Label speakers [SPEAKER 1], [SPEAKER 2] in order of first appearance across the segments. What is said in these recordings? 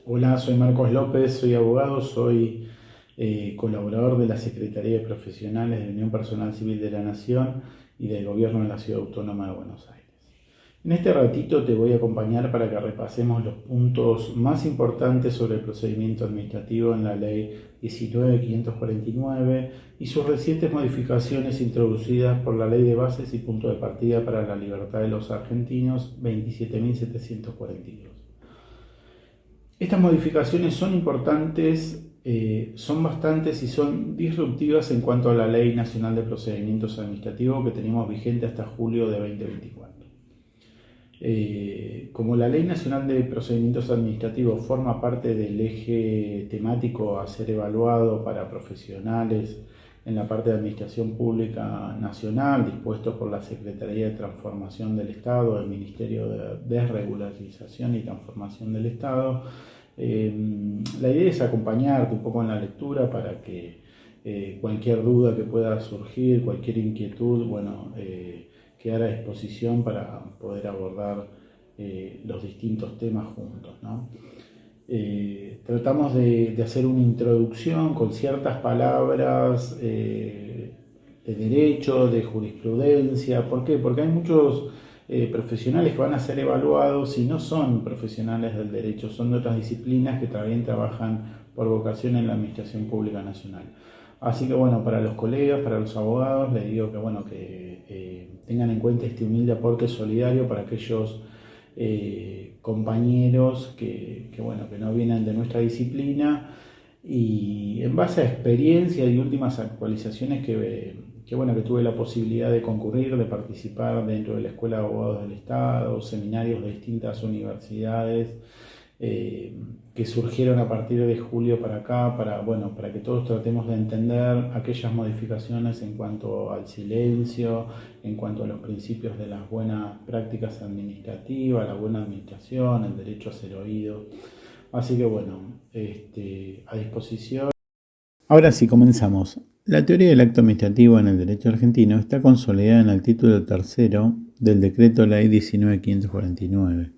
[SPEAKER 1] Hola, soy Marcos López, soy abogado, soy colaborador de la Secretaría de Profesionales de Unión Personal Civil de la Nación y del Gobierno de la Ciudad Autónoma de Buenos Aires. En este ratito te voy a acompañar para que repasemos los puntos más importantes sobre el procedimiento administrativo en la Ley 19.549 y sus recientes modificaciones introducidas por la Ley de Bases y Punto de Partida para la Libertad de los Argentinos 27.742. Estas modificaciones son importantes, son bastantes y son disruptivas en cuanto a la Ley Nacional de Procedimientos Administrativos que teníamos vigente hasta julio de 2024. Como la Ley Nacional de Procedimientos Administrativos forma parte del eje temático a ser evaluado para profesionales en la parte de Administración Pública Nacional, dispuesto por la Secretaría de Transformación del Estado, el Ministerio de Desregularización y Transformación del Estado, la idea es acompañarte un poco en la lectura para que cualquier duda que pueda surgir, cualquier inquietud, quedar a disposición para poder abordar los distintos temas juntos, ¿no? Tratamos de hacer una introducción con ciertas palabras de derecho, de jurisprudencia. ¿Por qué? Porque hay muchos profesionales que van a ser evaluados y no son profesionales del derecho, son de otras disciplinas que también trabajan por vocación en la Administración Pública Nacional. Así que bueno, para los colegas, para los abogados, les digo que tengan en cuenta este humilde aporte solidario para aquellos compañeros que no vienen de nuestra disciplina y en base a experiencia y últimas actualizaciones que tuve la posibilidad de concurrir, de participar dentro de la Escuela de Abogados del Estado, seminarios de distintas universidades que surgieron a partir de julio para acá, para que todos tratemos de entender aquellas modificaciones en cuanto al silencio, en cuanto a los principios de las buenas prácticas administrativas, la buena administración, el derecho a ser oído. Así que a disposición. Ahora sí, comenzamos. La teoría del acto administrativo en el derecho argentino está consolidada en el título tercero del Decreto Ley 19.549.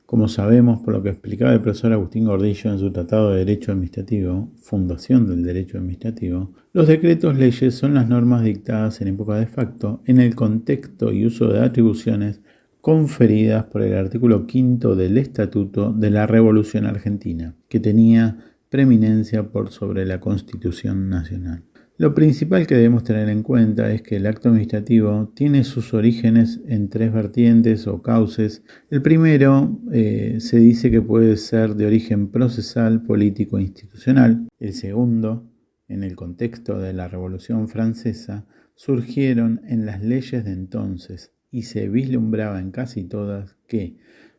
[SPEAKER 1] Como sabemos, por lo que explicaba el profesor Agustín Gordillo en su Tratado de Derecho Administrativo, Fundación del Derecho Administrativo, los decretos leyes son las normas dictadas en época de facto en el contexto y uso de atribuciones conferidas por el artículo 5 del Estatuto de la Revolución Argentina, que tenía preeminencia por sobre la Constitución Nacional. Lo principal que debemos tener en cuenta es que el acto administrativo tiene sus orígenes en tres vertientes o cauces. El primero se dice que puede ser de origen procesal, político e institucional. El segundo, en el contexto de la Revolución Francesa, surgieron en las leyes de entonces y se vislumbraba en casi todas que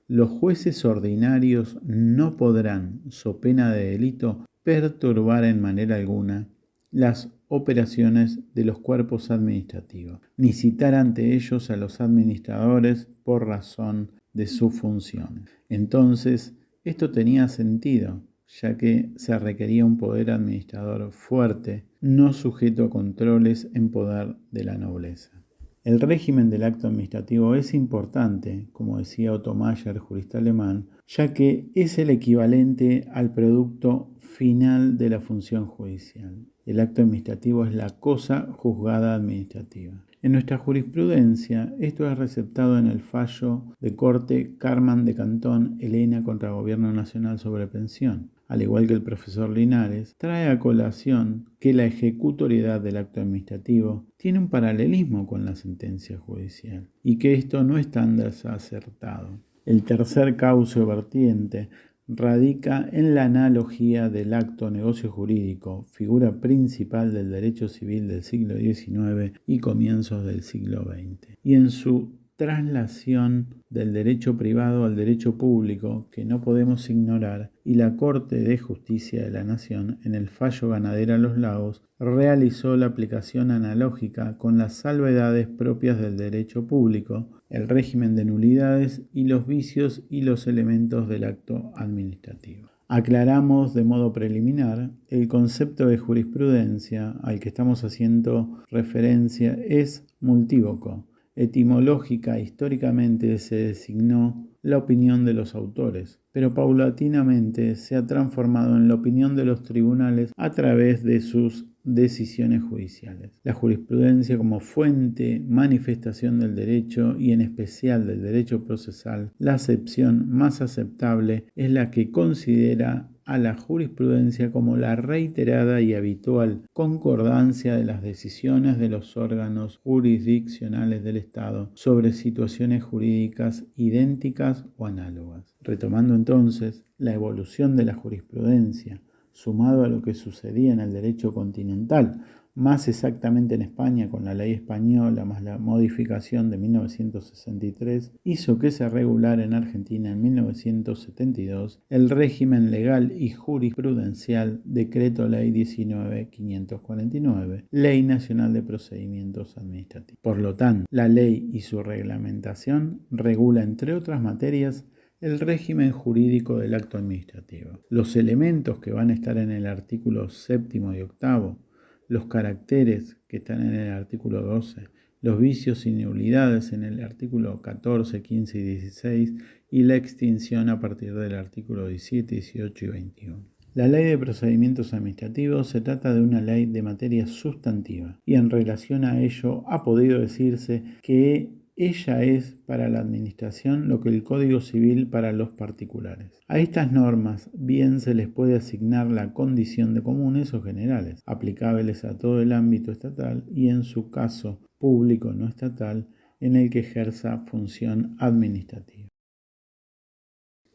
[SPEAKER 1] los jueces ordinarios no podrán, so pena de delito, perturbar en manera alguna las operaciones de los cuerpos administrativos, ni citar ante ellos a los administradores por razón de sus funciones. Entonces, esto tenía sentido, ya que se requería un poder administrador fuerte, no sujeto a controles en poder de la nobleza. El régimen del acto administrativo es importante, como decía Otto Mayer, jurista alemán, ya que es el equivalente al producto final de la función judicial. El acto administrativo es la cosa juzgada administrativa. En nuestra jurisprudencia, esto es receptado en el fallo de corte Carman de Cantón Elena contra Gobierno Nacional sobre pensión. Al igual que el profesor Linares, trae a colación que la ejecutoriedad del acto administrativo tiene un paralelismo con la sentencia judicial y que esto no es tan desacertado. El tercer cauce o vertiente radica en la analogía del acto negocio jurídico, figura principal del derecho civil del siglo XIX y comienzos del siglo XX, y en su traslación del derecho privado al derecho público que no podemos ignorar, y la Corte de Justicia de la Nación, en el fallo Ganadera Los Lagos, realizó la aplicación analógica con las salvedades propias del derecho público, el régimen de nulidades y los vicios y los elementos del acto administrativo. Aclaramos de modo preliminar, el concepto de jurisprudencia al que estamos haciendo referencia es multívoco. Etimológica, históricamente se designó la opinión de los autores, pero paulatinamente se ha transformado en la opinión de los tribunales a través de sus decisiones judiciales. La jurisprudencia como fuente, manifestación del derecho y en especial del derecho procesal, la acepción más aceptable es la que considera a la jurisprudencia como la reiterada y habitual concordancia de las decisiones de los órganos jurisdiccionales del Estado sobre situaciones jurídicas idénticas o análogas. Retomando entonces, la evolución de la jurisprudencia, sumado a lo que sucedía en el derecho continental, más exactamente en España con la ley española más la modificación de 1963, hizo que se regulara en Argentina en 1972 el régimen legal y jurisprudencial Decreto Ley 19.549, Ley Nacional de Procedimientos Administrativos. Por lo tanto, la ley y su reglamentación regula, entre otras materias, el régimen jurídico del acto administrativo. Los elementos que van a estar en el artículo 7º y 8º, los caracteres que están en el artículo 12, los vicios y nulidades en el artículo 14, 15 y 16 y la extinción a partir del artículo 17, 18 y 21. La Ley de Procedimientos Administrativos se trata de una ley de materia sustantiva y en relación a ello ha podido decirse que ella es para la administración lo que el Código Civil para los particulares. A estas normas bien se les puede asignar la condición de comunes o generales, aplicables a todo el ámbito estatal y en su caso público no estatal en el que ejerza función administrativa.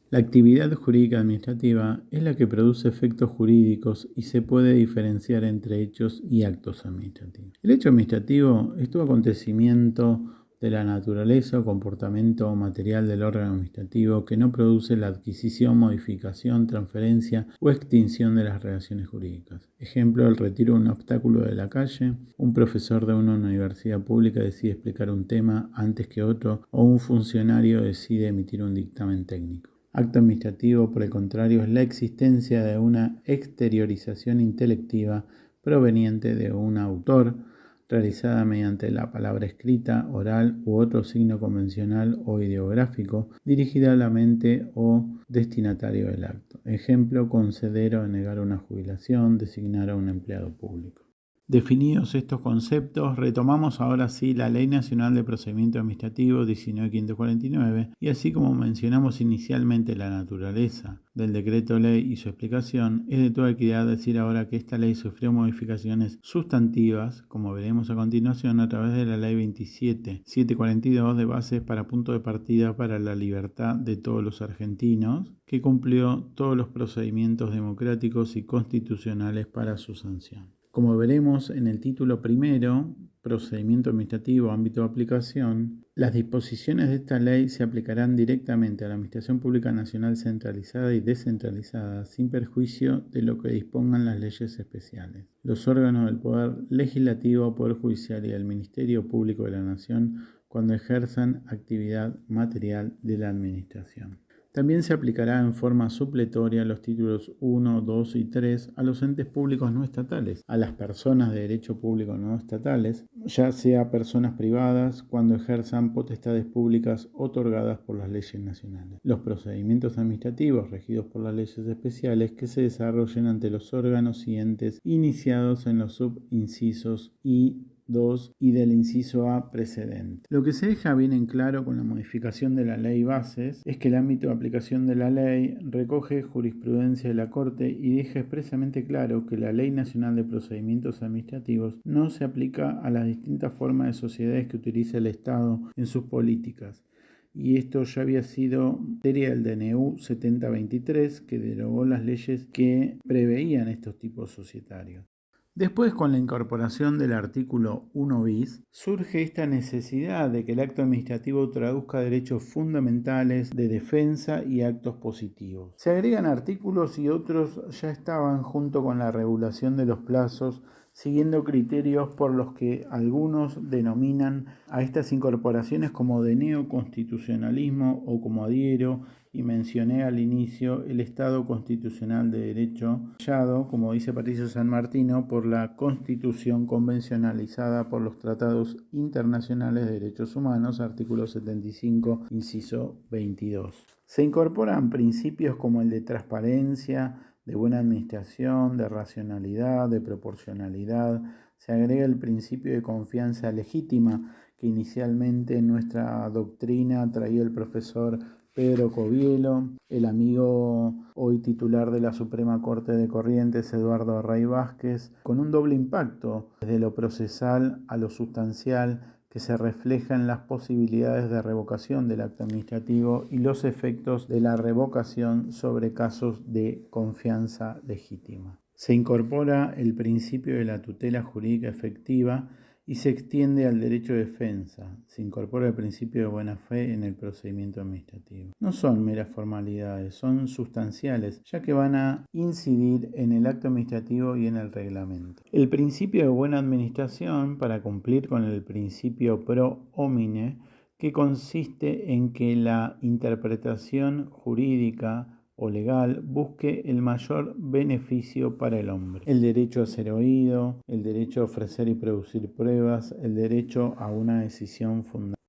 [SPEAKER 1] La actividad jurídica administrativa es la que produce efectos jurídicos y se puede diferenciar entre hechos y actos administrativos. El hecho administrativo es todo acontecimiento de la naturaleza o comportamiento material del órgano administrativo que no produce la adquisición, modificación, transferencia o extinción de las relaciones jurídicas. Ejemplo, el retiro de un obstáculo de la calle, un profesor de una universidad pública decide explicar un tema antes que otro o un funcionario decide emitir un dictamen técnico. Acto administrativo, por el contrario, es la existencia de una exteriorización intelectiva proveniente de un autor, realizada mediante la palabra escrita, oral u otro signo convencional o ideográfico, dirigida a la mente o destinatario del acto. Ejemplo, conceder o negar una jubilación, designar a un empleado público. Definidos estos conceptos, retomamos ahora sí la Ley Nacional de Procedimiento Administrativo 19.549 y así como mencionamos inicialmente la naturaleza del decreto ley y su explicación, es de toda equidad decir ahora que esta ley sufrió modificaciones sustantivas, como veremos a continuación, a través de la Ley 27.742 de bases para punto de partida para la libertad de todos los argentinos, que cumplió todos los procedimientos democráticos y constitucionales para su sanción. Como veremos en el título primero, Procedimiento Administrativo, ámbito de aplicación, las disposiciones de esta ley se aplicarán directamente a la Administración Pública Nacional centralizada y descentralizada, sin perjuicio de lo que dispongan las leyes especiales. Los órganos del Poder Legislativo, Poder Judicial y el Ministerio Público de la Nación cuando ejerzan actividad material de la Administración. También se aplicará en forma supletoria los títulos 1, 2 y 3 a los entes públicos no estatales, a las personas de derecho público no estatales, ya sea personas privadas cuando ejerzan potestades públicas otorgadas por las leyes nacionales. Los procedimientos administrativos regidos por las leyes especiales que se desarrollen ante los órganos y entes iniciados en los subincisos I, 2 y del inciso A precedente. Lo que se deja bien en claro con la modificación de la ley bases es que el ámbito de aplicación de la ley recoge jurisprudencia de la Corte y deja expresamente claro que la Ley Nacional de Procedimientos Administrativos no se aplica a las distintas formas de sociedades que utiliza el Estado en sus políticas. Y esto ya había sido materia del DNU 7023, que derogó las leyes que preveían estos tipos societarios. Después, con la incorporación del artículo 1 bis, surge esta necesidad de que el acto administrativo traduzca derechos fundamentales de defensa y actos positivos. Se agregan artículos y otros ya estaban junto con la regulación de los plazos, siguiendo criterios por los que algunos denominan a estas incorporaciones como de neoconstitucionalismo o como adhiero y mencioné al inicio el Estado constitucional de derecho hallado, como dice Patricio San Martino, por la Constitución convencionalizada por los tratados internacionales de derechos humanos, artículo 75, inciso 22. Se incorporan principios como el de transparencia, de buena administración, de racionalidad, de proporcionalidad. Se agrega el principio de confianza legítima que inicialmente en nuestra doctrina traía el profesor Pedro Covielo, el amigo hoy titular de la Suprema Corte de Corrientes, Eduardo Rey Vázquez, con un doble impacto, desde lo procesal a lo sustancial, que se refleja en las posibilidades de revocación del acto administrativo y los efectos de la revocación sobre casos de confianza legítima. Se incorpora el principio de la tutela jurídica efectiva y se extiende al derecho de defensa. Se incorpora el principio de buena fe en el procedimiento administrativo. No son meras formalidades, son sustanciales, ya que van a incidir en el acto administrativo y en el reglamento. El principio de buena administración, para cumplir con el principio pro homine, que consiste en que la interpretación jurídica o legal busque el mayor beneficio para el hombre. El derecho a ser oído, el derecho a ofrecer y producir pruebas, el derecho a una decisión fundamental.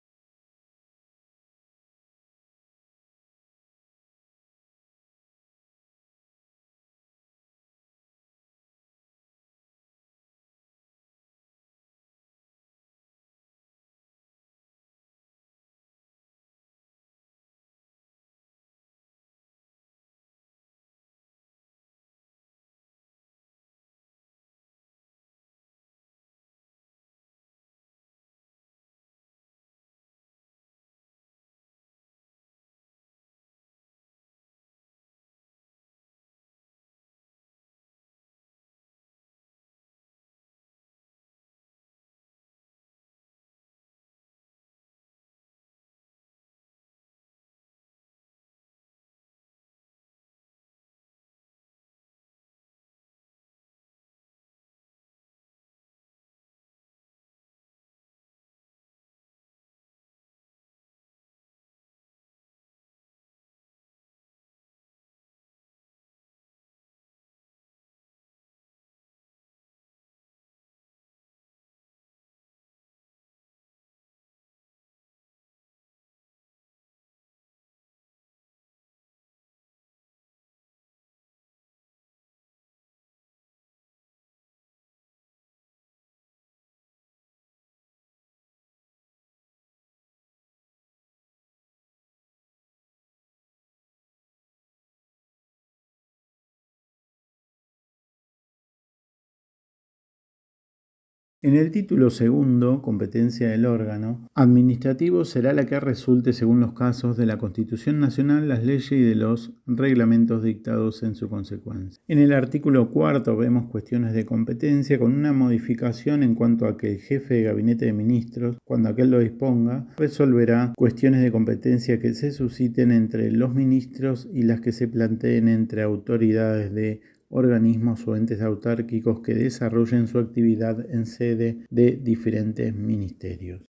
[SPEAKER 1] En el título segundo, competencia del órgano administrativo, será la que resulte, según los casos, de la Constitución Nacional, las leyes y de los reglamentos dictados en su consecuencia. En el artículo cuarto vemos cuestiones de competencia con una modificación en cuanto a que el jefe de gabinete de ministros, cuando aquel lo disponga, resolverá cuestiones de competencia que se susciten entre los ministros y las que se planteen entre autoridades de organismos o entes autárquicos que desarrollen su actividad en sede de diferentes ministerios.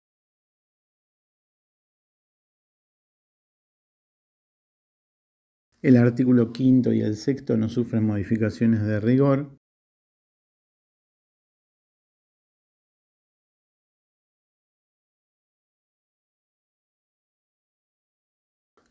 [SPEAKER 1] El artículo quinto y el sexto no sufren modificaciones de rigor.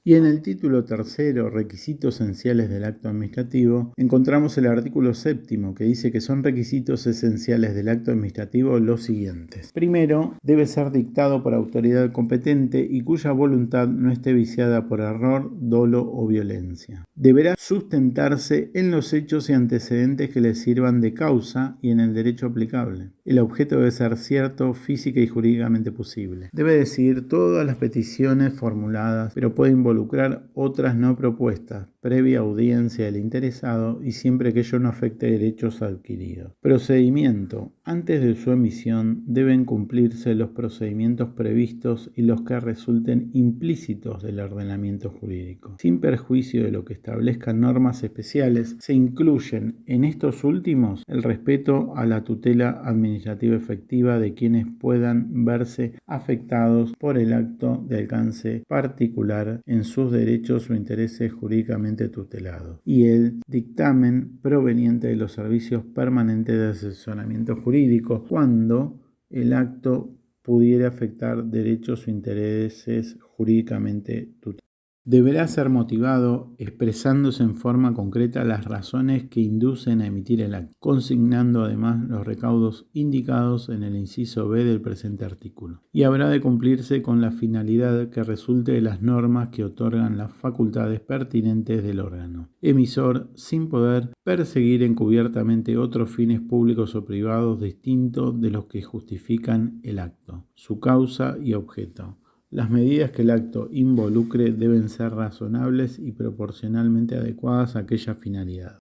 [SPEAKER 1] Y en el título tercero, requisitos esenciales del acto administrativo, encontramos el artículo séptimo que dice que son requisitos esenciales del acto administrativo los siguientes. Primero, debe ser dictado por autoridad competente y cuya voluntad no esté viciada por error, dolo o violencia. Deberá sustentarse en los hechos y antecedentes que le sirvan de causa y en el derecho aplicable. El objeto debe ser cierto, física y jurídicamente posible. Debe decidir todas las peticiones formuladas, pero puede involucrar otras no propuestas, previa audiencia del interesado y siempre que ello no afecte derechos adquiridos. Procedimiento. Antes de su emisión deben cumplirse los procedimientos previstos y los que resulten implícitos del ordenamiento jurídico. Sin perjuicio de lo que establezcan normas especiales, se incluyen en estos últimos el respeto a la tutela administrativa efectiva de quienes puedan verse afectados por el acto de alcance particular en en sus derechos o intereses jurídicamente tutelados, y el dictamen proveniente de los servicios permanentes de asesoramiento jurídico cuando el acto pudiera afectar derechos o intereses jurídicamente tutelados. Deberá ser motivado expresándose en forma concreta las razones que inducen a emitir el acto, consignando además los recaudos indicados en el inciso B del presente artículo. Y habrá de cumplirse con la finalidad que resulte de las normas que otorgan las facultades pertinentes del órgano emisor, sin poder perseguir encubiertamente otros fines públicos o privados distintos de los que justifican el acto, su causa y objeto. Las medidas que el acto involucre deben ser razonables y proporcionalmente adecuadas a aquella finalidad.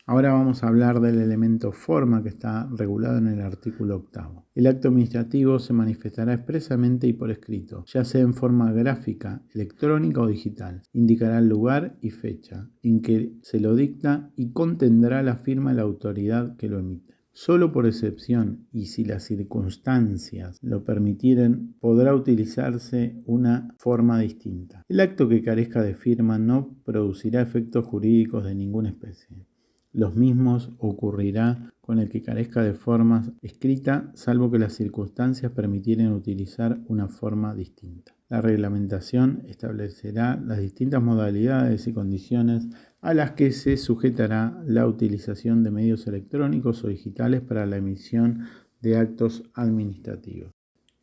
[SPEAKER 1] Ahora vamos a hablar del elemento forma que está regulado en el artículo 8. El acto administrativo se manifestará expresamente y por escrito, ya sea en forma gráfica, electrónica o digital. Indicará el lugar y fecha en que se lo dicta y contendrá la firma de la autoridad que lo emite. Solo por excepción y si las circunstancias lo permitieren, podrá utilizarse una forma distinta. El acto que carezca de firma no producirá efectos jurídicos de ninguna especie. Los mismos ocurrirá con el que carezca de forma escrita, salvo que las circunstancias permitieren utilizar una forma distinta. La reglamentación establecerá las distintas modalidades y condiciones a las que se sujetará la utilización de medios electrónicos o digitales para la emisión de actos administrativos.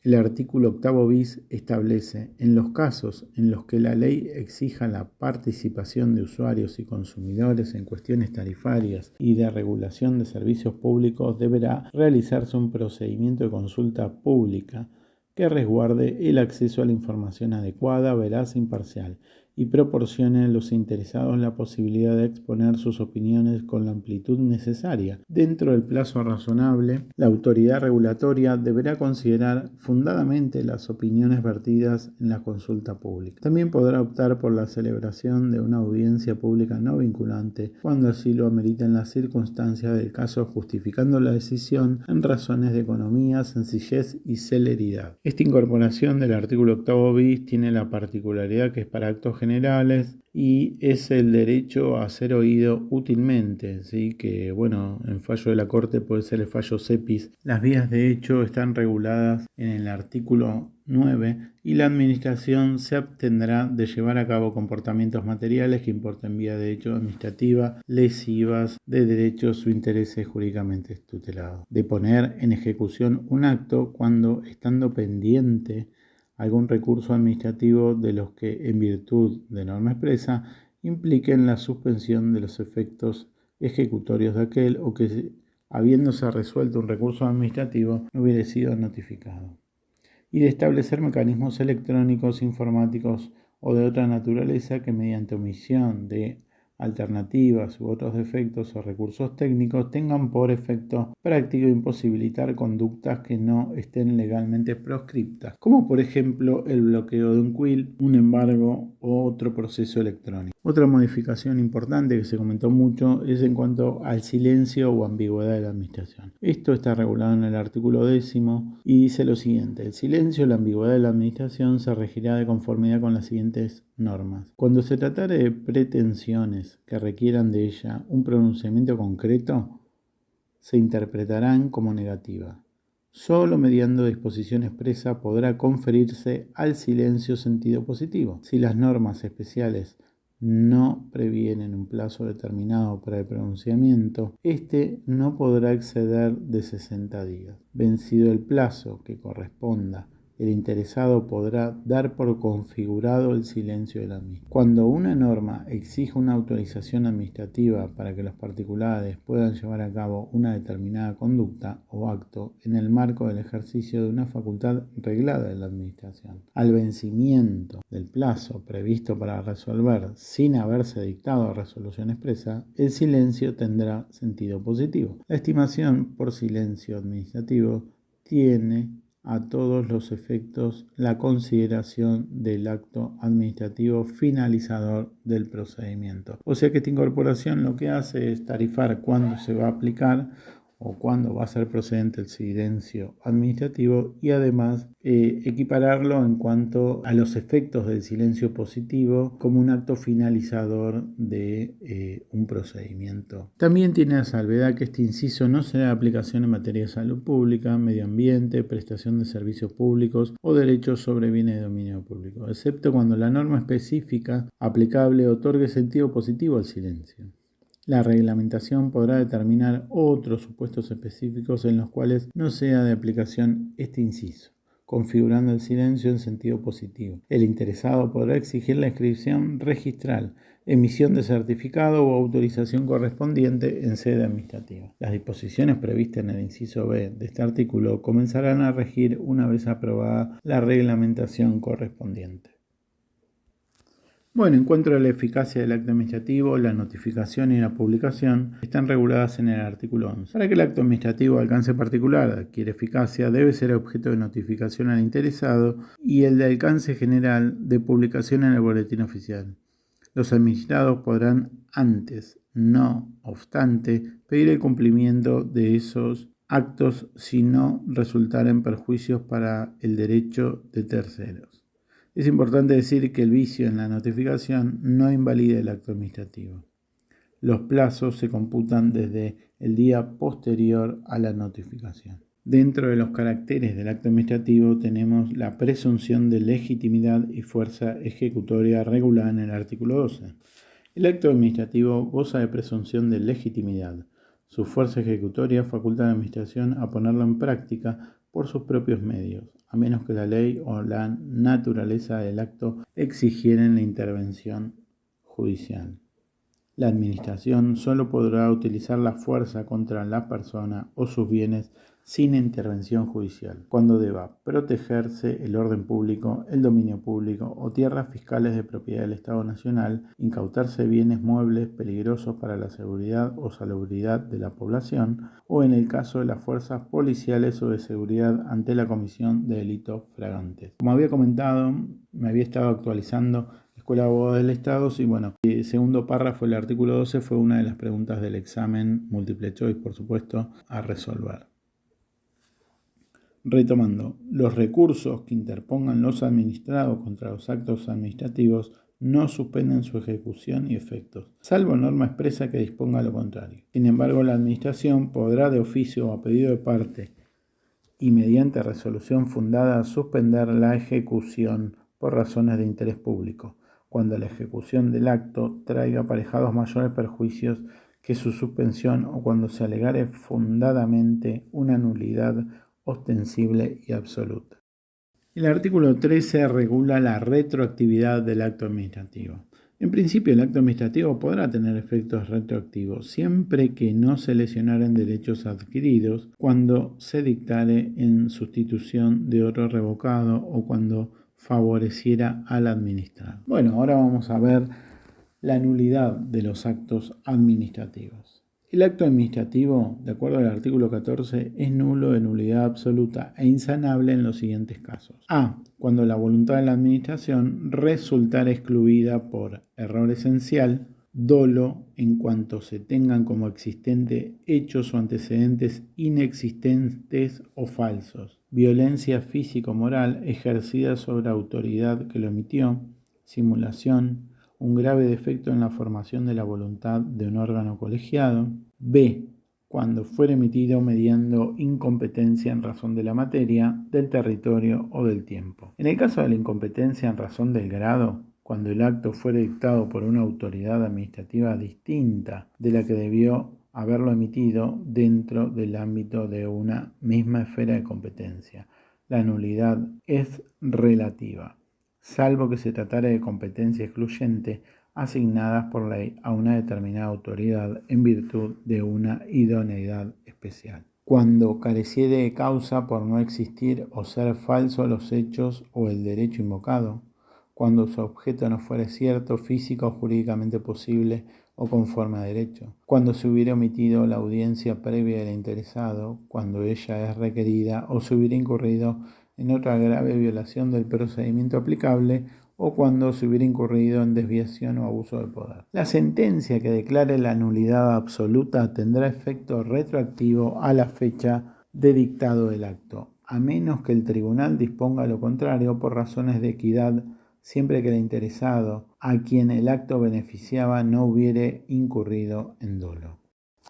[SPEAKER 1] El artículo 8 bis establece, en los casos en los que la ley exija la participación de usuarios y consumidores en cuestiones tarifarias y de regulación de servicios públicos, deberá realizarse un procedimiento de consulta pública que resguarde el acceso a la información adecuada, veraz e imparcial y proporcione a los interesados la posibilidad de exponer sus opiniones con la amplitud necesaria. Dentro del plazo razonable, la autoridad regulatoria deberá considerar fundadamente las opiniones vertidas en la consulta pública. También podrá optar por la celebración de una audiencia pública no vinculante cuando así lo ameriten las circunstancias del caso, justificando la decisión en razones de economía, sencillez y celeridad. Esta incorporación del artículo 8 bis tiene la particularidad que es para actos generales y es el derecho a ser oído útilmente, ¿sí? Que en fallo de la Corte puede ser el fallo CEPIS. Las vías de hecho están reguladas en el artículo 9 y la administración se abstendrá de llevar a cabo comportamientos materiales que importen vía de hecho administrativa, lesivas de derechos o intereses jurídicamente tutelados, de poner en ejecución un acto cuando estando pendiente algún recurso administrativo de los que, en virtud de norma expresa, impliquen la suspensión de los efectos ejecutorios de aquel o que, habiéndose resuelto un recurso administrativo, no hubiera sido notificado. Y de establecer mecanismos electrónicos, informáticos o de otra naturaleza que, mediante omisión de alternativas u otros defectos o recursos técnicos, tengan por efecto práctico imposibilitar conductas que no estén legalmente proscriptas, como por ejemplo el bloqueo de un quill, un embargo o otro proceso electrónico. Otra modificación importante que se comentó mucho es en cuanto al silencio o ambigüedad de la administración. Esto está regulado en el artículo 10 y dice lo siguiente: el silencio o la ambigüedad de la administración se regirá de conformidad con las siguientes normas. Cuando se tratare de pretensiones que requieran de ella un pronunciamiento concreto, se interpretarán como negativa. Solo mediante disposición expresa podrá conferirse al silencio sentido positivo. Si las normas especiales no previenen un plazo determinado para el pronunciamiento, este no podrá exceder de 60 días. Vencido el plazo que corresponda, el interesado podrá dar por configurado el silencio de la misma. Cuando una norma exige una autorización administrativa para que los particulares puedan llevar a cabo una determinada conducta o acto en el marco del ejercicio de una facultad reglada de la administración, al vencimiento del plazo previsto para resolver sin haberse dictado resolución expresa, el silencio tendrá sentido positivo. La estimación por silencio administrativo tiene a todos los efectos la consideración del acto administrativo finalizador del procedimiento. O sea que esta incorporación lo que hace es tarifar cuándo se va a aplicar o cuándo va a ser procedente el silencio administrativo y además equipararlo en cuanto a los efectos del silencio positivo como un acto finalizador de un procedimiento. También tiene la salvedad que este inciso no será de aplicación en materia de salud pública, medio ambiente, prestación de servicios públicos o derechos sobre bienes de dominio público, excepto cuando la norma específica aplicable otorgue sentido positivo al silencio. La reglamentación podrá determinar otros supuestos específicos en los cuales no sea de aplicación este inciso, configurando el silencio en sentido positivo. El interesado podrá exigir la inscripción registral, emisión de certificado o autorización correspondiente en sede administrativa. Las disposiciones previstas en el inciso B de este artículo comenzarán a regir una vez aprobada la reglamentación correspondiente. Bueno, en cuanto a la eficacia del acto administrativo, la notificación y la publicación están reguladas en el artículo 11. Para que el acto administrativo de alcance particular adquiera eficacia, debe ser objeto de notificación al interesado y el de alcance general de publicación en el boletín oficial. Los administrados podrán antes, no obstante, pedir el cumplimiento de esos actos si no resultaren perjuicios para el derecho de terceros. Es importante decir que el vicio en la notificación no invalida el acto administrativo. Los plazos se computan desde el día posterior a la notificación. Dentro de los caracteres del acto administrativo tenemos la presunción de legitimidad y fuerza ejecutoria regulada en el artículo 12. El acto administrativo goza de presunción de legitimidad. Su fuerza ejecutoria faculta a la administración a ponerlo en práctica por sus propios medios, a menos que la ley o la naturaleza del acto exigieren la intervención judicial. La administración solo podrá utilizar la fuerza contra la persona o sus bienes sin intervención judicial, cuando deba protegerse el orden público, el dominio público o tierras fiscales de propiedad del Estado Nacional, incautarse bienes muebles peligrosos para la seguridad o salubridad de la población, o en el caso de las fuerzas policiales o de seguridad ante la comisión de delitos flagrantes. Como había comentado, me había estado actualizando Escuela de Abogados del Estado y bueno, el segundo párrafo del artículo 12 fue una de las preguntas del examen múltiple choice, por supuesto, a resolver. Retomando, los recursos que interpongan los administrados contra los actos administrativos no suspenden su ejecución y efectos, salvo norma expresa que disponga lo contrario. Sin embargo, la administración podrá de oficio o a pedido de parte y mediante resolución fundada suspender la ejecución por razones de interés público, cuando la ejecución del acto traiga aparejados mayores perjuicios que su suspensión o cuando se alegare fundadamente una nulidad ostensible y absoluta. El artículo 13 regula la retroactividad del acto administrativo. En principio, el acto administrativo podrá tener efectos retroactivos siempre que no se lesionaren derechos adquiridos cuando se dictare en sustitución de otro revocado o cuando favoreciera al administrado. Bueno, ahora vamos a ver la nulidad de los actos administrativos. El acto administrativo, de acuerdo al artículo 14, es nulo de nulidad absoluta e insanable en los siguientes casos. A. Cuando la voluntad de la administración resultara excluida por error esencial, dolo en cuanto se tengan como existente hechos o antecedentes inexistentes o falsos, violencia físico-moral ejercida sobre autoridad que lo emitió, simulación, un grave defecto en la formación de la voluntad de un órgano colegiado. B. Cuando fuere emitido mediando incompetencia en razón de la materia, del territorio o del tiempo. En el caso de la incompetencia en razón del grado, cuando el acto fuere dictado por una autoridad administrativa distinta de la que debió haberlo emitido dentro del ámbito de una misma esfera de competencia, la nulidad es relativa, salvo que se tratara de competencia excluyente asignadas por ley a una determinada autoridad en virtud de una idoneidad especial. Cuando careciere de causa por no existir o ser falsos los hechos o el derecho invocado, cuando su objeto no fuere cierto, física o jurídicamente posible o conforme a derecho, cuando se hubiera omitido la audiencia previa del interesado, cuando ella es requerida o se hubiera incurrido en otra grave violación del procedimiento aplicable o cuando se hubiera incurrido en desviación o abuso de poder. La sentencia que declare la nulidad absoluta tendrá efecto retroactivo a la fecha de dictado del acto, a menos que el tribunal disponga lo contrario por razones de equidad, siempre que el interesado, a quien el acto beneficiaba, no hubiere incurrido en dolo.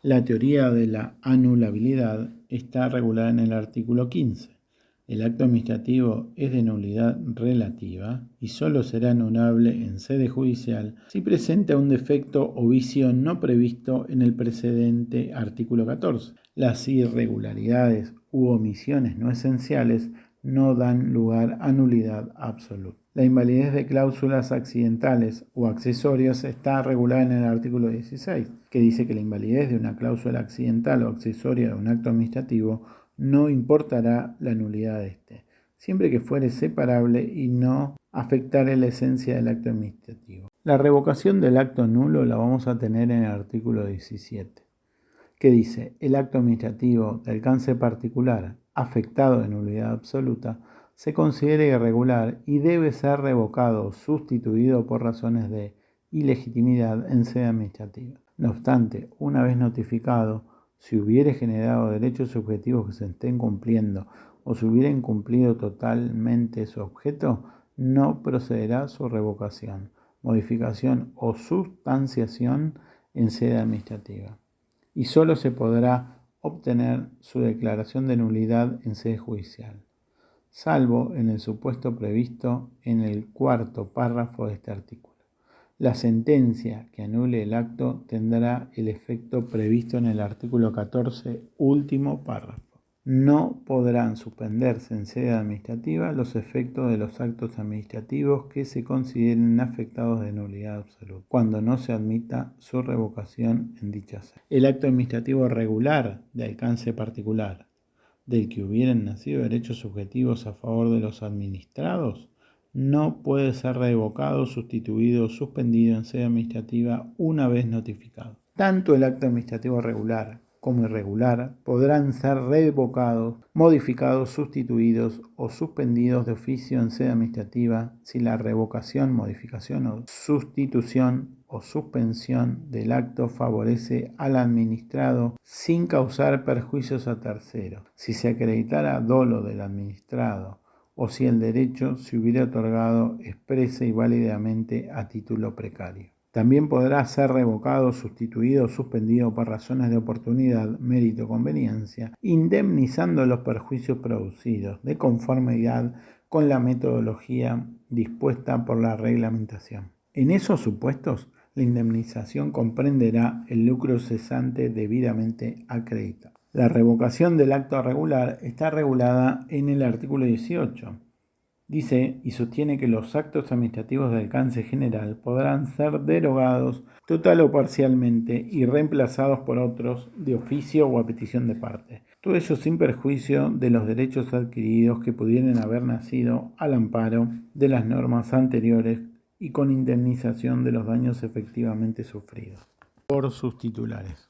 [SPEAKER 1] La teoría de la anulabilidad está regulada en el artículo 15. El acto administrativo es de nulidad relativa y solo será anulable en sede judicial si presenta un defecto o vicio no previsto en el precedente artículo 14. Las irregularidades u omisiones no esenciales no dan lugar a nulidad absoluta. La invalidez de cláusulas accidentales o accesorias está regulada en el artículo 16, que dice que la invalidez de una cláusula accidental o accesoria de un acto administrativo no importará la nulidad de este, siempre que fuere separable y no afectare la esencia del acto administrativo. La revocación del acto nulo la vamos a tener en el artículo 17, que dice: el acto administrativo de alcance particular afectado de nulidad absoluta se considera irregular y debe ser revocado o sustituido por razones de ilegitimidad en sede administrativa. No obstante, una vez notificado, si hubiere generado derechos subjetivos que se estén cumpliendo o si hubiera incumplido totalmente su objeto, no procederá su revocación, modificación o sustanciación en sede administrativa, y solo se podrá obtener su declaración de nulidad en sede judicial, salvo en el supuesto previsto en el cuarto párrafo de este artículo. La sentencia que anule el acto tendrá el efecto previsto en el artículo 14, último párrafo. No podrán suspenderse en sede administrativa los efectos de los actos administrativos que se consideren afectados de nulidad absoluta, cuando no se admita su revocación en dicha sede. El acto administrativo regular de alcance particular, del que hubieran nacido derechos subjetivos a favor de los administrados, no puede ser revocado, sustituido o suspendido en sede administrativa una vez notificado. Tanto el acto administrativo regular como irregular podrán ser revocados, modificados, sustituidos o suspendidos de oficio en sede administrativa si la revocación, modificación o sustitución o suspensión del acto favorece al administrado sin causar perjuicios a terceros, si se acreditara dolo del administrado o si el derecho se hubiera otorgado expresa y válidamente a título precario. También podrá ser revocado, sustituido o suspendido por razones de oportunidad, mérito o conveniencia, indemnizando los perjuicios producidos, de conformidad con la metodología dispuesta por la reglamentación. En esos supuestos, la indemnización comprenderá el lucro cesante debidamente acreditado. La revocación del acto regular está regulada en el artículo 18. Dice y sostiene que los actos administrativos de alcance general podrán ser derogados total o parcialmente y reemplazados por otros de oficio o a petición de parte. Todo ello sin perjuicio de los derechos adquiridos que pudieran haber nacido al amparo de las normas anteriores y con indemnización de los daños efectivamente sufridos por sus titulares.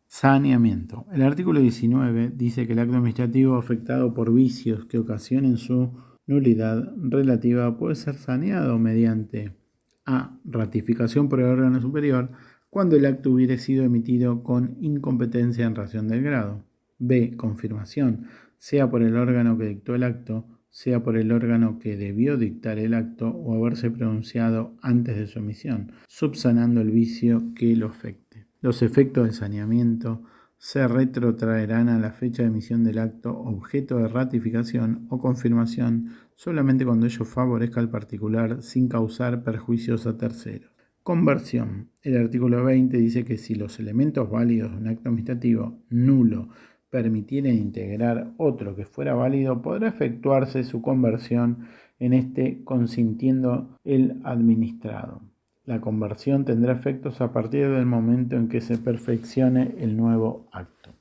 [SPEAKER 1] Saneamiento. El artículo 19 dice que el acto administrativo afectado por vicios que ocasionen su nulidad relativa puede ser saneado mediante a. Ratificación por el órgano superior cuando el acto hubiere sido emitido con incompetencia en razón del grado. B. Confirmación, sea por el órgano que dictó el acto, sea por el órgano que debió dictar el acto o haberse pronunciado antes de su emisión, subsanando el vicio que lo afecte. Los efectos del saneamiento se retrotraerán a la fecha de emisión del acto objeto de ratificación o confirmación solamente cuando ello favorezca al particular sin causar perjuicios a terceros. Conversión. El artículo 20 dice que si los elementos válidos de un acto administrativo nulo permitieran integrar otro que fuera válido, podrá efectuarse su conversión en este consintiendo el administrado. La conversión tendrá efectos a partir del momento en que se perfeccione el nuevo acto.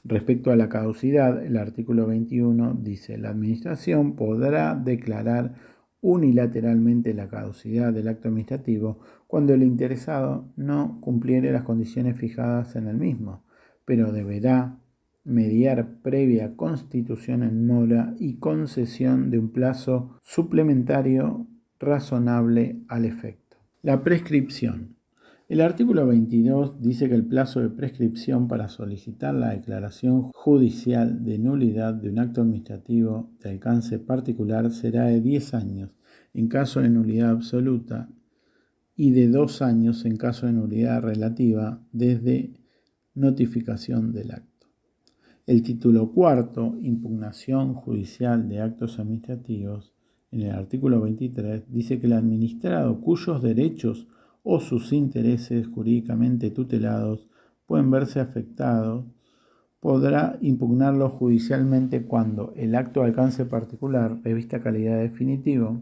[SPEAKER 1] Respecto a la caducidad, el artículo 21 dice: la Administración podrá declarar unilateralmente la caducidad del acto administrativo cuando el interesado no cumpliere las condiciones fijadas en el mismo, pero deberá mediar previa constitución en mora y concesión de un plazo suplementario razonable al efecto. La prescripción. El artículo 22 dice que el plazo de prescripción para solicitar la declaración judicial de nulidad de un acto administrativo de alcance particular será de 10 años en caso de nulidad absoluta y de 2 años en caso de nulidad relativa desde notificación del acto. El título cuarto, impugnación judicial de actos administrativos, en el artículo 23, dice que el administrado cuyos derechos o sus intereses jurídicamente tutelados pueden verse afectados, podrá impugnarlo judicialmente cuando el acto de alcance particular, revista calidad definitivo,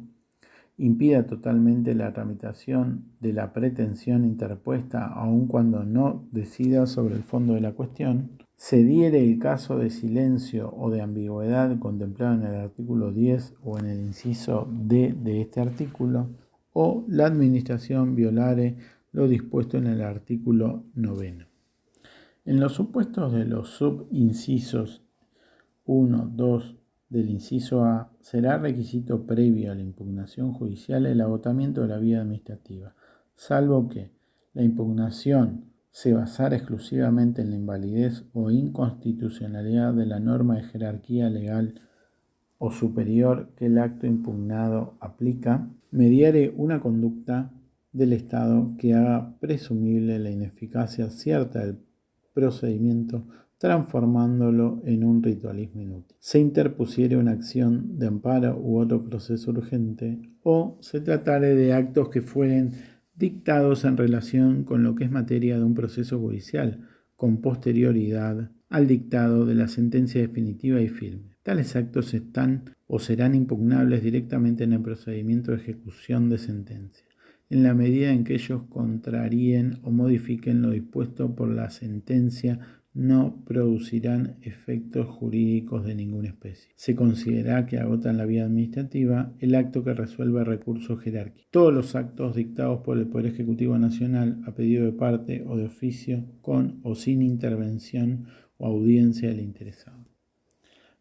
[SPEAKER 1] impida totalmente la tramitación de la pretensión interpuesta, aun cuando no decida sobre el fondo de la cuestión, se diere el caso de silencio o de ambigüedad contemplado en el artículo 10 o en el inciso D de este artículo, o la administración violare lo dispuesto en el artículo 9. En los supuestos de los subincisos 1, 2 del inciso A, será requisito previo a la impugnación judicial el agotamiento de la vía administrativa, salvo que la impugnación se basara exclusivamente en la invalidez o inconstitucionalidad de la norma de jerarquía legal o superior que el acto impugnado aplica, mediare una conducta del Estado que haga presumible la ineficacia cierta del procedimiento, transformándolo en un ritualismo inútil. Se interpusiere una acción de amparo u otro proceso urgente, o se tratare de actos que fueren dictados en relación con lo que es materia de un proceso judicial, con posterioridad al dictado de la sentencia definitiva y firme. Tales actos están o serán impugnables directamente en el procedimiento de ejecución de sentencia, en la medida en que ellos contraríen o modifiquen lo dispuesto por la sentencia, no producirán efectos jurídicos de ninguna especie. Se considera que agotan la vía administrativa el acto que resuelve recurso jerárquico. Todos los actos dictados por el Poder Ejecutivo Nacional a pedido de parte o de oficio, con o sin intervención o audiencia del interesado.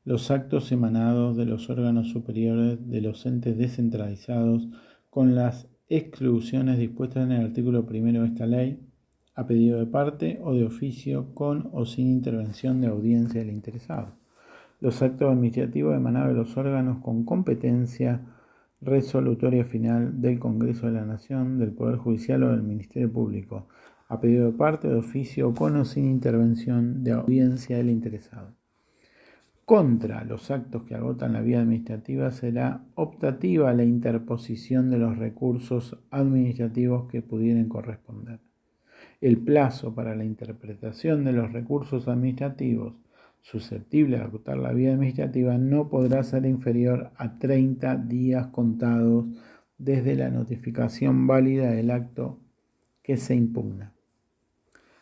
[SPEAKER 1] Los actos emanados de los órganos superiores de los entes descentralizados, con las exclusiones dispuestas en el artículo 1 de esta ley, a pedido de parte o de oficio, con o sin intervención de audiencia del interesado. Los actos administrativos emanados de los órganos con competencia resolutoria final del Congreso de la Nación, del Poder Judicial o del Ministerio Público, a pedido de parte o de oficio, con o sin intervención de audiencia del interesado. Contra los actos que agotan la vía administrativa será optativa la interposición de los recursos administrativos que pudieran corresponder. El plazo para la interpretación de los recursos administrativos susceptibles de agotar la vía administrativa no podrá ser inferior a 30 días contados desde la notificación válida del acto que se impugna.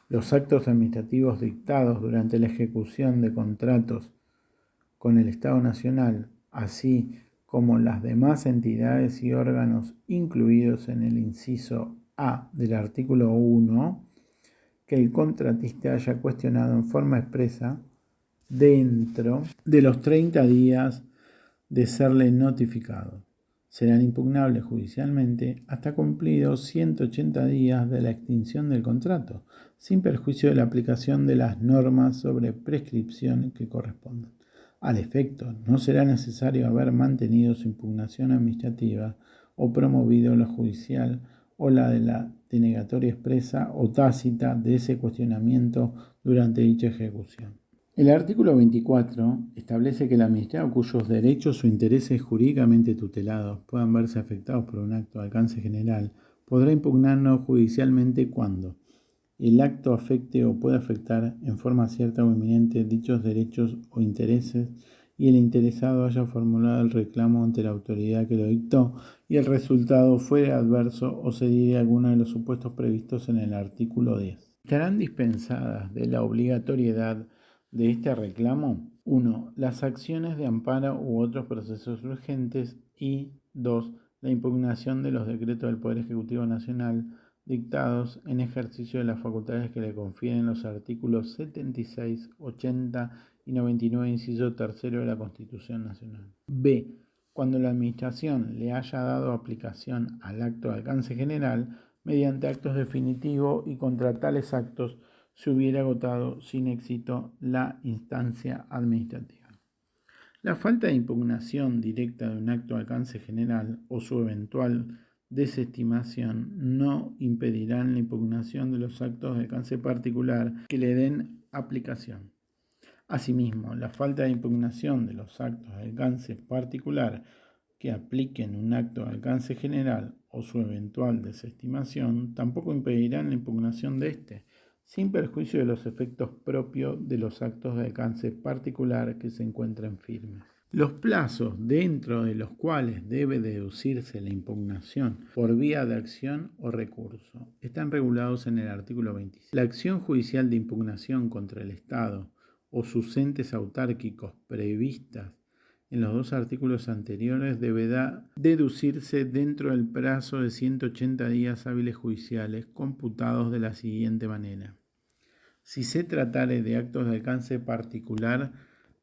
[SPEAKER 1] Los actos administrativos dictados durante la ejecución de contratos con el Estado Nacional, así como las demás entidades y órganos incluidos en el inciso A del artículo 1, que el contratista haya cuestionado en forma expresa dentro de los 30 días de serle notificado. Serán impugnables judicialmente hasta cumplidos 180 días de la extinción del contrato, sin perjuicio de la aplicación de las normas sobre prescripción que correspondan. Al efecto, no será necesario haber mantenido su impugnación administrativa o promovido la judicial o la de la denegatoria expresa o tácita de ese cuestionamiento durante dicha ejecución. El artículo 24 establece que el administrado cuyos derechos o intereses jurídicamente tutelados puedan verse afectados por un acto de alcance general podrá impugnarlo judicialmente cuando el acto afecte o pueda afectar en forma cierta o inminente dichos derechos o intereses y el interesado haya formulado el reclamo ante la autoridad que lo dictó y el resultado fuera adverso o se diere alguno de los supuestos previstos en el artículo 10. Estarán dispensadas de la obligatoriedad de este reclamo: 1. Las acciones de amparo u otros procesos urgentes y 2. La impugnación de los decretos del Poder Ejecutivo Nacional dictados en ejercicio de las facultades que le confieren los artículos 76, 80 y 99, inciso tercero de la Constitución Nacional. B. cuando la Administración le haya dado aplicación al acto de alcance general mediante actos definitivos y contra tales actos se hubiera agotado sin éxito la instancia administrativa. La falta de impugnación directa de un acto de alcance general o su eventual desestimación no impedirán la impugnación de los actos de alcance particular que le den aplicación. Asimismo, la falta de impugnación de los actos de alcance particular que apliquen un acto de alcance general o su eventual desestimación tampoco impedirán la impugnación de éste, sin perjuicio de los efectos propios de los actos de alcance particular que se encuentren firmes. Los plazos dentro de los cuales debe deducirse la impugnación por vía de acción o recurso están regulados en el artículo 26. La acción judicial de impugnación contra el Estado o sus entes autárquicos previstas en los dos artículos anteriores deberá deducirse dentro del plazo de 180 días hábiles judiciales computados de la siguiente manera. Si se tratare de actos de alcance particular,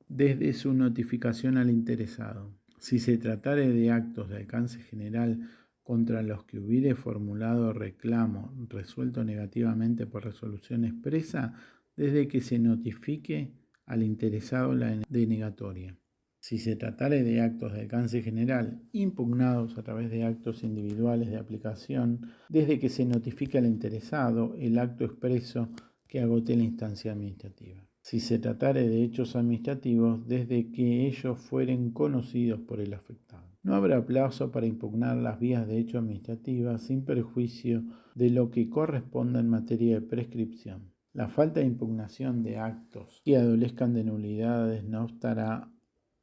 [SPEAKER 1] desde su notificación al interesado. Si se tratare de actos de alcance general contra los que hubiere formulado reclamo resuelto negativamente por resolución expresa, desde que se notifique al interesado la denegatoria. Si se tratare de actos de alcance general impugnados a través de actos individuales de aplicación, desde que se notifique al interesado el acto expreso que agote la instancia administrativa. Si se tratare de hechos administrativos, desde que ellos fueren conocidos por el afectado. No habrá plazo para impugnar las vías de hecho administrativas sin perjuicio de lo que corresponda en materia de prescripción. La falta de impugnación de actos que adolezcan de nulidades no obstará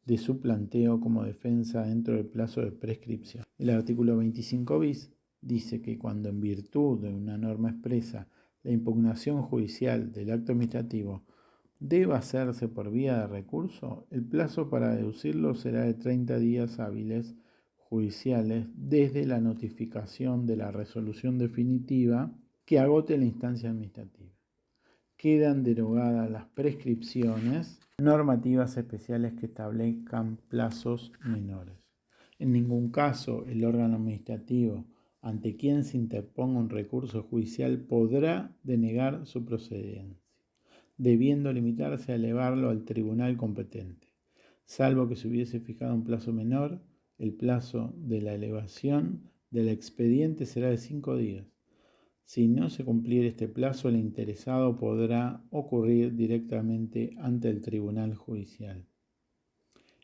[SPEAKER 1] de su planteo como defensa dentro del plazo de prescripción. El artículo 25 bis dice que cuando en virtud de una norma expresa la impugnación judicial del acto administrativo deba hacerse por vía de recurso, el plazo para deducirlo será de 30 días hábiles judiciales desde la notificación de la resolución definitiva que agote la instancia administrativa. Quedan derogadas las prescripciones normativas especiales que establezcan plazos menores. En ningún caso el órgano administrativo ante quien se interponga un recurso judicial podrá denegar su procedencia, debiendo limitarse a elevarlo al tribunal competente, salvo que se hubiese fijado un plazo menor. El plazo de la elevación del expediente será de 5 días. Si no se cumpliera este plazo, el interesado podrá ocurrir directamente ante el tribunal judicial.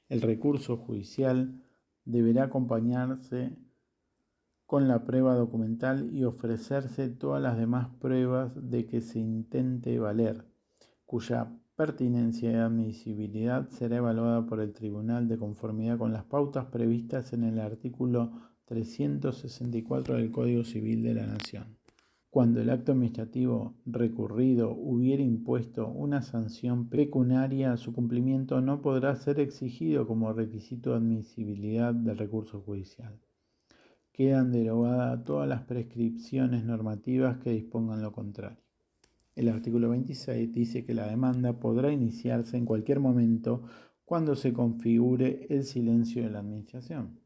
[SPEAKER 1] El recurso judicial deberá acompañarse con la prueba documental y ofrecerse todas las demás pruebas de que se intente valer, cuya pertinencia y admisibilidad será evaluada por el tribunal de conformidad con las pautas previstas en el artículo 364 del Código Civil de la Nación. Cuando el acto administrativo recurrido hubiere impuesto una sanción pecuniaria, su cumplimiento no podrá ser exigido como requisito de admisibilidad del recurso judicial. Quedan derogadas todas las prescripciones normativas que dispongan lo contrario. El artículo 26 dice que la demanda podrá iniciarse en cualquier momento cuando se configure el silencio de la Administración.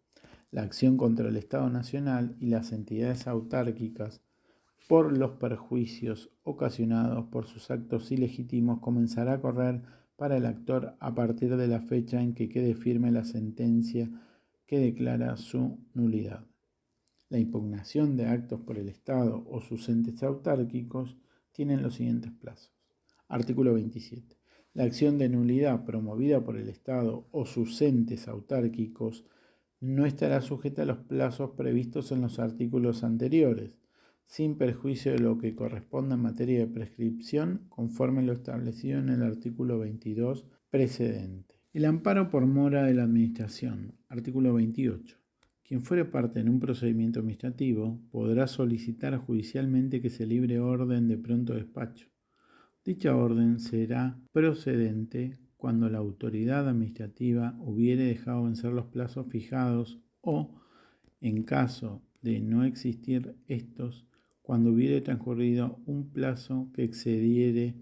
[SPEAKER 1] La acción contra el Estado Nacional y las entidades autárquicas por los perjuicios ocasionados por sus actos ilegítimos comenzará a correr para el actor a partir de la fecha en que quede firme la sentencia que declara su nulidad. La impugnación de actos por el Estado o sus entes autárquicos tienen los siguientes plazos. Artículo 27. La acción de nulidad promovida por el Estado o sus entes autárquicos no estará sujeta a los plazos previstos en los artículos anteriores, sin perjuicio de lo que corresponda en materia de prescripción, conforme lo establecido en el artículo 22 precedente. El amparo por mora de la Administración. Artículo 28. Quien fuere parte en un procedimiento administrativo podrá solicitar judicialmente que se libre orden de pronto despacho. Dicha orden será procedente cuando la autoridad administrativa hubiere dejado vencer los plazos fijados o, en caso de no existir estos, cuando hubiere transcurrido un plazo que excediere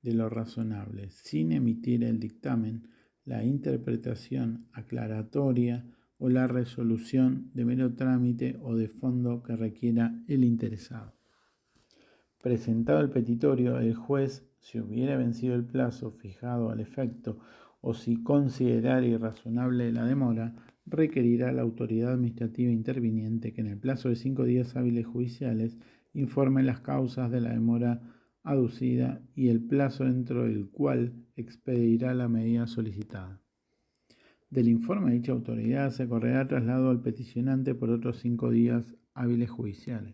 [SPEAKER 1] de lo razonable, sin emitir el dictamen, la interpretación aclaratoria o la resolución de mero trámite o de fondo que requiera el interesado. Presentado el petitorio, el juez, si hubiera vencido el plazo fijado al efecto o si considerara irrazonable la demora, requerirá a la autoridad administrativa interviniente que en el plazo de 5 días hábiles judiciales informe las causas de la demora aducida y el plazo dentro del cual expedirá la medida solicitada. Del informe de dicha autoridad se correrá traslado al peticionante por otros 5 días hábiles judiciales.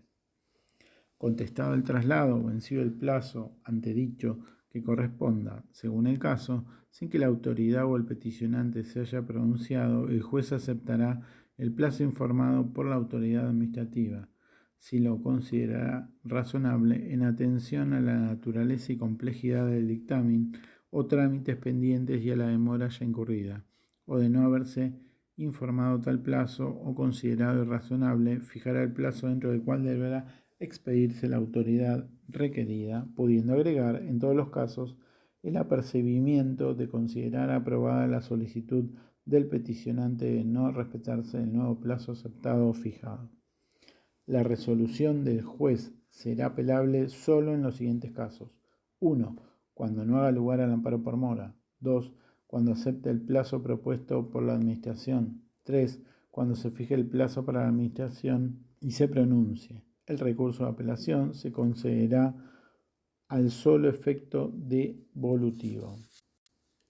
[SPEAKER 1] Contestado el traslado o vencido el plazo antedicho que corresponda, según el caso, sin que la autoridad o el peticionante se haya pronunciado, el juez aceptará el plazo informado por la autoridad administrativa, si lo considerará razonable en atención a la naturaleza y complejidad del dictamen o trámites pendientes y a la demora ya incurrida, o de no haberse informado tal plazo o considerado irrazonable, fijará el plazo dentro del cual deberá expedirse la autoridad requerida, pudiendo agregar, en todos los casos, el apercibimiento de considerar aprobada la solicitud del peticionante de no respetarse el nuevo plazo aceptado o fijado. La resolución del juez será apelable solo en los siguientes casos. 1. Cuando no haga lugar al amparo por mora. 2. Cuando acepte el plazo propuesto por la Administración. 3. Cuando se fije el plazo para la Administración y se pronuncie. El recurso de apelación se concederá al solo efecto devolutivo.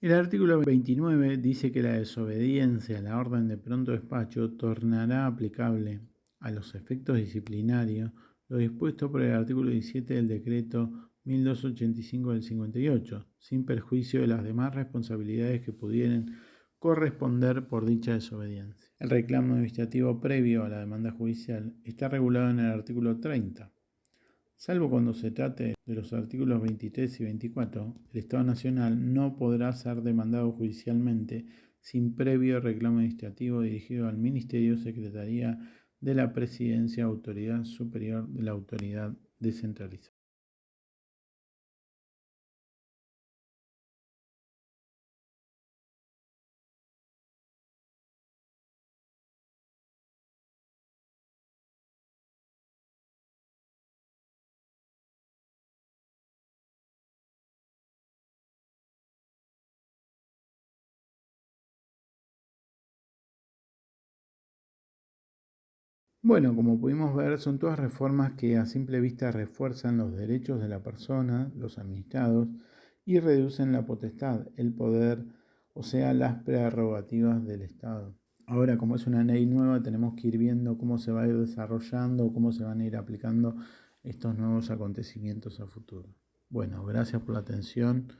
[SPEAKER 1] El artículo 29 dice que la desobediencia a la orden de pronto despacho tornará aplicable a los efectos disciplinarios lo dispuesto por el artículo 17 del decreto 1285 del 58, sin perjuicio de las demás responsabilidades que pudieran corresponder por dicha desobediencia. El reclamo administrativo previo a la demanda judicial está regulado en el artículo 30. Salvo cuando se trate de los artículos 23 y 24, el Estado Nacional no podrá ser demandado judicialmente sin previo reclamo administrativo dirigido al Ministerio, Secretaría de la Presidencia, Autoridad Superior de la Autoridad Descentralizada. Bueno, como pudimos ver, son todas reformas que a simple vista refuerzan los derechos de la persona, los administrados, y reducen la potestad, el poder, o sea, las prerrogativas del Estado. Ahora, como es una ley nueva, tenemos que ir viendo cómo se va a ir desarrollando, cómo se van a ir aplicando estos nuevos acontecimientos a futuro. Bueno, gracias por la atención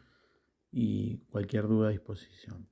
[SPEAKER 1] y cualquier duda a disposición.